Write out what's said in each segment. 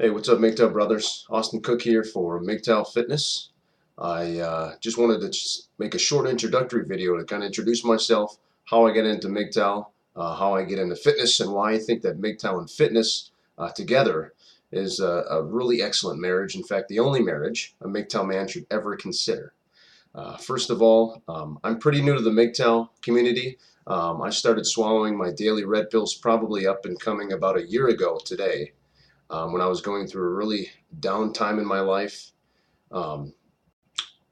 Hey, what's up, MGTOW brothers? Austin Cook here for MGTOW Fitness. I just wanted to make a short introductory video to kind of introduce myself, how I get into MGTOW, how I get into fitness, and why I think that MGTOW and fitness together is a really excellent marriage. In fact, the only marriage a MGTOW man should ever consider. First of all, I'm pretty new to the MGTOW community. I started swallowing my daily red pills probably up and coming about a year ago today when I was going through a really down time in my life. Um,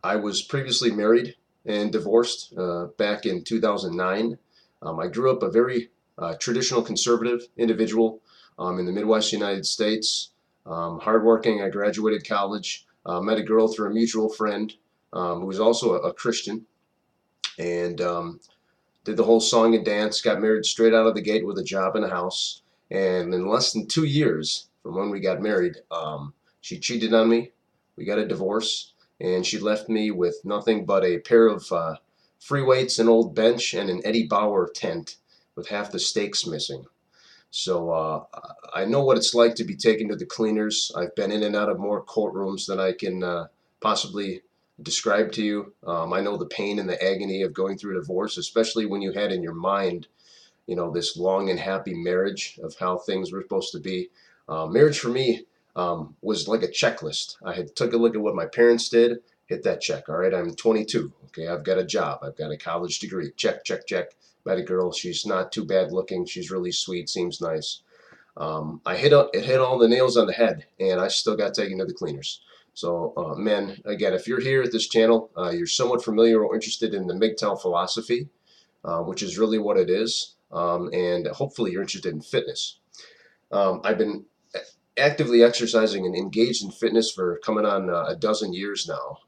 I was previously married and divorced back in 2009. I grew up a very traditional conservative individual in the Midwest United States. Hardworking, I graduated college, met a girl through a mutual friend who was also a Christian, and did the whole song and dance, got married straight out of the gate with a job and a house. And in less than 2 years from when we got married, she cheated on me. We got a divorce, and she left me with nothing but a pair of free weights, an old bench, and an Eddie Bauer tent with half the stakes missing. So I know what it's like to be taken to the cleaners. I've been in and out of more courtrooms than I can possibly describe to you. I know the pain and the agony of going through a divorce, especially when you had in your mind, this long and happy marriage of how things were supposed to be. Marriage for me was like a checklist. I had took a look at what my parents did, hit that check. All right, I'm 22. Okay, I've got a job. I've got a college degree. Check, check, check. Met a girl. She's not too bad looking. She's really sweet. Seems nice. It hit all the nails on the head, and I still got taken to the cleaners. So, men, again, if you're here at this channel, you're somewhat familiar or interested in the MGTOW philosophy, which is really what it is, and hopefully you're interested in fitness. I've been actively exercising and engaged in fitness for coming on a dozen years now.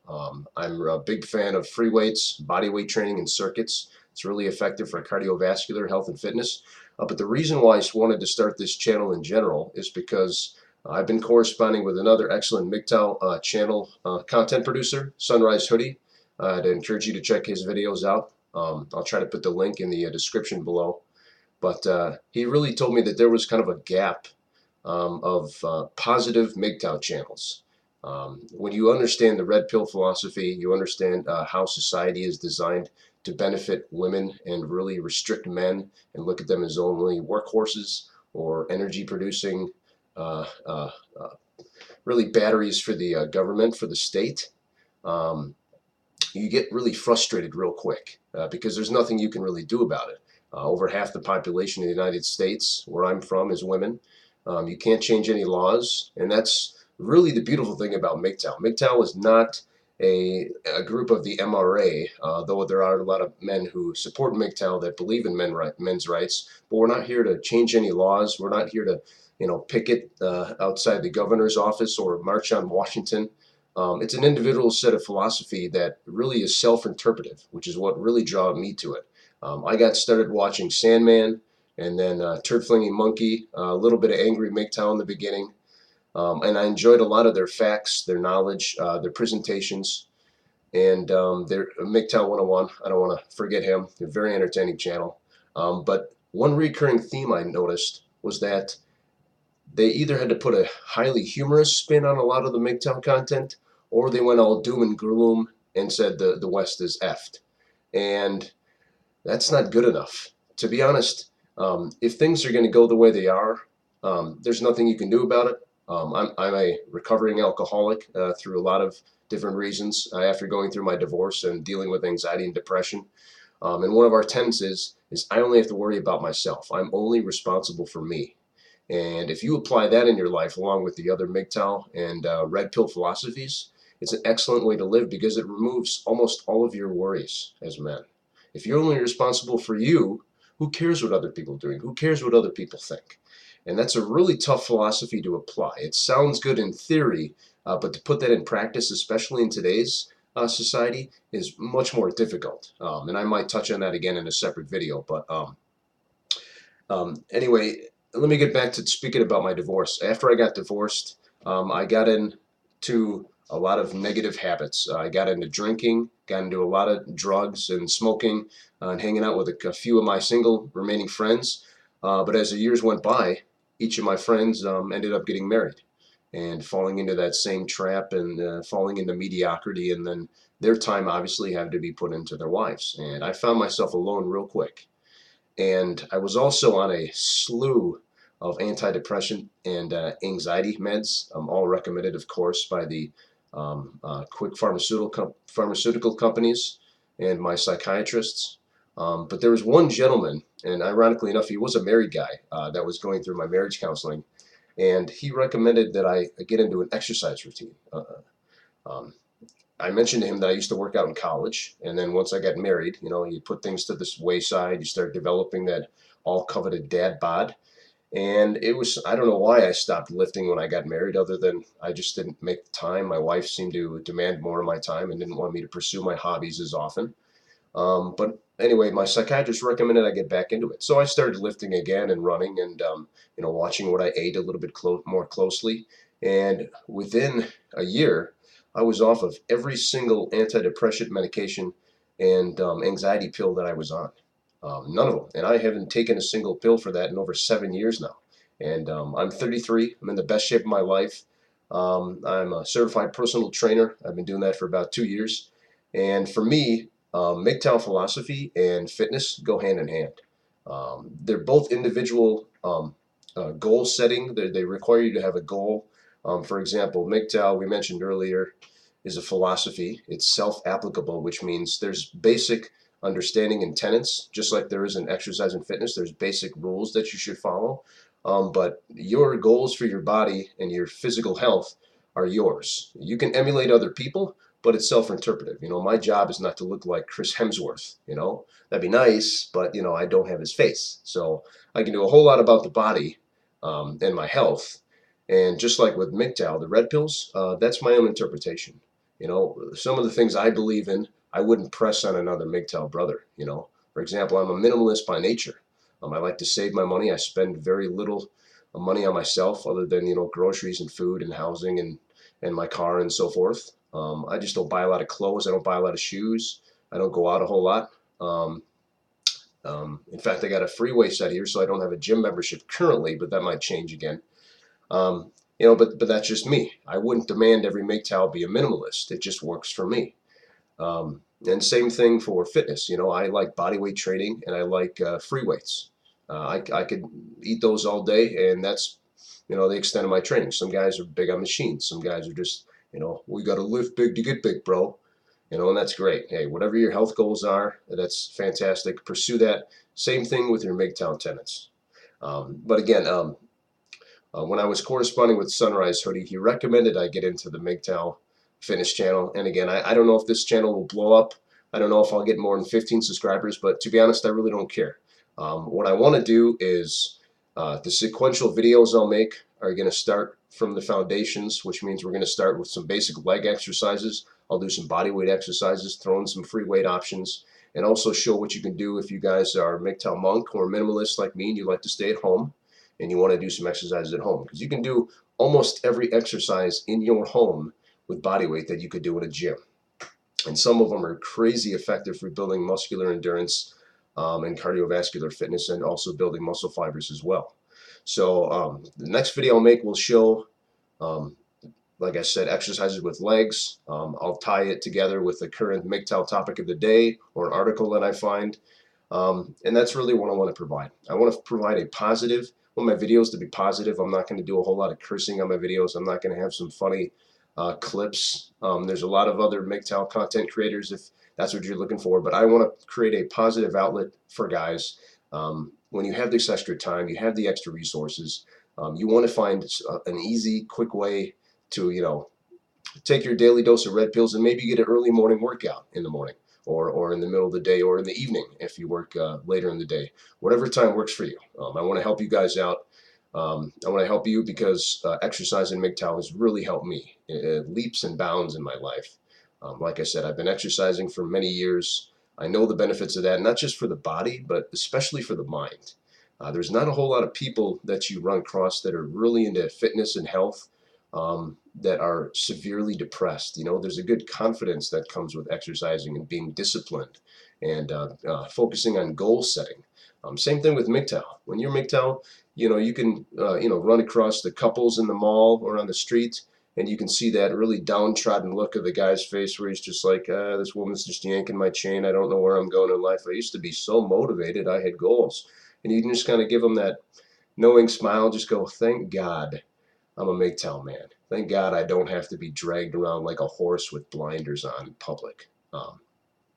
I'm a big fan of free weights, body weight training, and circuits. It's really effective for cardiovascular health and fitness. But the reason why I wanted to start this channel in general is because I've been corresponding with another excellent MGTOW channel content producer, Sunrise Hoodie. I'd encourage you to check his videos out. I'll try to put the link in the description below. But he really told me that there was kind of a gap of positive MGTOW channels. When you understand the red pill philosophy, you understand how society is designed to benefit women and really restrict men and look at them as only workhorses or energy producing uh, uh, uh, really batteries for the government, for the state. Um, you get really frustrated real quick because there's nothing you can really do about it. Over half the population in the United States, where I'm from, is women. You can't change any laws, and that's really the beautiful thing about MGTOW. MGTOW is not a group of the MRA, though there are a lot of men who support MGTOW that believe in men's rights. But we're not here to change any laws. We're not here to, picket outside the governor's office or march on Washington. It's an individual set of philosophy that really is self-interpretive, which is what really drew me to it. I got started watching Sandman, and then Turd Flinging Monkey, a little bit of Angry MGTOW in the beginning. And I enjoyed a lot of their facts, their knowledge, their presentations, and their MGTOW 101. I don't want to forget him. They're a very entertaining channel. But one recurring theme I noticed was that they either had to put a highly humorous spin on a lot of the MGTOW content, or they went all doom and gloom and said the West is effed. And that's not good enough. To be honest, if things are going to go the way they are, there's nothing you can do about it. I'm a recovering alcoholic through a lot of different reasons after going through my divorce and dealing with anxiety and depression. And one of our tenets is I only have to worry about myself. I'm only responsible for me. And if you apply that in your life along with the other MGTOW and red pill philosophies, it's an excellent way to live because it removes almost all of your worries as men. If you're only responsible for you, who cares what other people are doing? Who cares what other people think? And that's a really tough philosophy to apply. It sounds good in theory, but to put that in practice, especially in today's society, is much more difficult. And I might touch on that again in a separate video. But anyway, let me get back to speaking about my divorce. After I got divorced, I got into a lot of negative habits. I got into drinking, got into a lot of drugs and smoking, and hanging out with a few of my single remaining friends. But as the years went by, each of my friends ended up getting married. and falling into that same trap and falling into mediocrity, and then their time obviously had to be put into their wives. And I found myself alone real quick. And I was also on a slew of antidepressant and anxiety meds, all recommended, of course, by the quick pharmaceutical companies and my psychiatrists. But there was one gentleman, and ironically enough, he was a married guy that was going through my marriage counseling, and he recommended that I get into an exercise routine. Um, I mentioned to him that I used to work out in college, and then once I got married, you know, you put things to this wayside, you start developing that all coveted dad bod. And it was, I don't know why I stopped lifting when I got married, other than I just didn't make the time. My wife seemed to demand more of my time and didn't want me to pursue my hobbies as often. But anyway, my psychiatrist recommended I get back into it. So I started lifting again and running and, you know, watching what I ate a little bit more closely. And within a year, I was off of every single antidepressant medication and anxiety pill that I was on. None of them. And I haven't taken a single pill for that in over 7 years now. And I'm 33. I'm in the best shape of my life. I'm a certified personal trainer. I've been doing that for about 2 years. And for me, MGTOW philosophy and fitness go hand in hand. They're both individual goal setting. They require you to have a goal. For example, MGTOW, we mentioned earlier, is a philosophy. It's self-applicable, which means there's basic understanding and tenets, just like there is in exercise and fitness. There's basic rules that you should follow. But your goals for your body and your physical health are yours. You can emulate other people, but it's self-interpretive. You know, my job is not to look like Chris Hemsworth. You know, that'd be nice, but you know, I don't have his face, so I can do a whole lot about the body and my health. And just like with MGTOW, the red pills, that's my own interpretation. You know, some of the things I believe in, I wouldn't press on another MGTOW brother. You know, for example, I'm a minimalist by nature. I like to save my money. I spend very little money on myself, other than, you know, groceries and food and housing and my car and so forth. I just don't buy a lot of clothes. I don't buy a lot of shoes. I don't go out a whole lot. Um, in fact, I got a freeway set here, so I don't have a gym membership currently, but that might change again. Um, you know, but that's just me. I wouldn't demand every MGTOW be a minimalist. It just works for me. And same thing for fitness. You know, I like body weight training and I like free weights. I could eat those all day, and that's, you know, the extent of my training. Some guys are big on machines. Some guys are just, you know, we got to lift big to get big, bro. You know, and that's great. Hey, whatever your health goals are, that's fantastic. Pursue that. Same thing with your MGTOW tenets. But again, when I was corresponding with Sunrise Hoodie, he recommended I get into the MGTOW fitness channel. And again, I don't know if this channel will blow up. I don't know if I'll get more than 15 subscribers, but to be honest, I really don't care. What I want to do is the sequential videos I'll make are going to start from the foundations, which means we're going to start with some basic leg exercises. I'll do some body weight exercises, throw in some free weight options, and also show what you can do if you guys are MGTOW monk or minimalist like me and you like to stay at home and you want to do some exercises at home. Because you can do almost every exercise in your home with body weight that you could do in a gym. And some of them are crazy effective for building muscular endurance and cardiovascular fitness, and also building muscle fibers as well. So the next video I'll make will show, like I said, exercises with legs. I'll tie it together with the current MGTOW topic of the day or an article that I find. And that's really what I want to provide. I want to provide a positive, I want my videos to be positive. I'm not going to do a whole lot of cursing on my videos. I'm not going to have some funny clips. There's a lot of other MGTOW content creators if that's what you're looking for, but I want to create a positive outlet for guys. When you have this extra time, you have the extra resources, you want to find an easy, quick way to, you know, take your daily dose of red pills and maybe get an early morning workout in the morning, or in the middle of the day, or in the evening if you work later in the day. Whatever time works for you. I want to help you guys out. I want to help you because exercise in MGTOW has really helped me leaps and bounds in my life. Like I said, I've been exercising for many years. I know the benefits of that, not just for the body, but especially for the mind. There's not a whole lot of people that you run across that are really into fitness and health that are severely depressed. You know, there's a good confidence that comes with exercising and being disciplined and focusing on goal setting. Same thing with MGTOW. When you're MGTOW, you can run across the couples in the mall or on the street, and you can see that really downtrodden look of the guy's face where he's just like, this woman's just yanking my chain. I don't know where I'm going in life. I used to be so motivated. I had goals. And you can just kind of give them that knowing smile. Just go, thank God I'm a MGTOW man. Thank God I don't have to be dragged around like a horse with blinders on in public.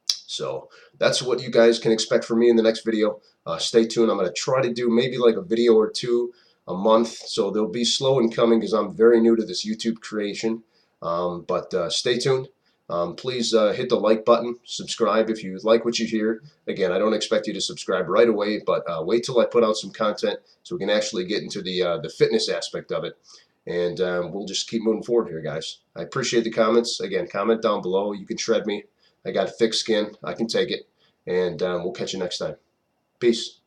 So that's what you guys can expect from me in the next video. Stay tuned. I'm going to try to do maybe like a video or two a month. So they'll be slow in coming because I'm very new to this YouTube creation. But stay tuned. Please hit the like button, subscribe if you like what you hear. Again, I don't expect you to subscribe right away, but wait till I put out some content so we can actually get into the fitness aspect of it. And we'll just keep moving forward here, guys. I appreciate the comments. Again, comment down below. You can shred me. I got thick skin. I can take it. And we'll catch you next time. Peace.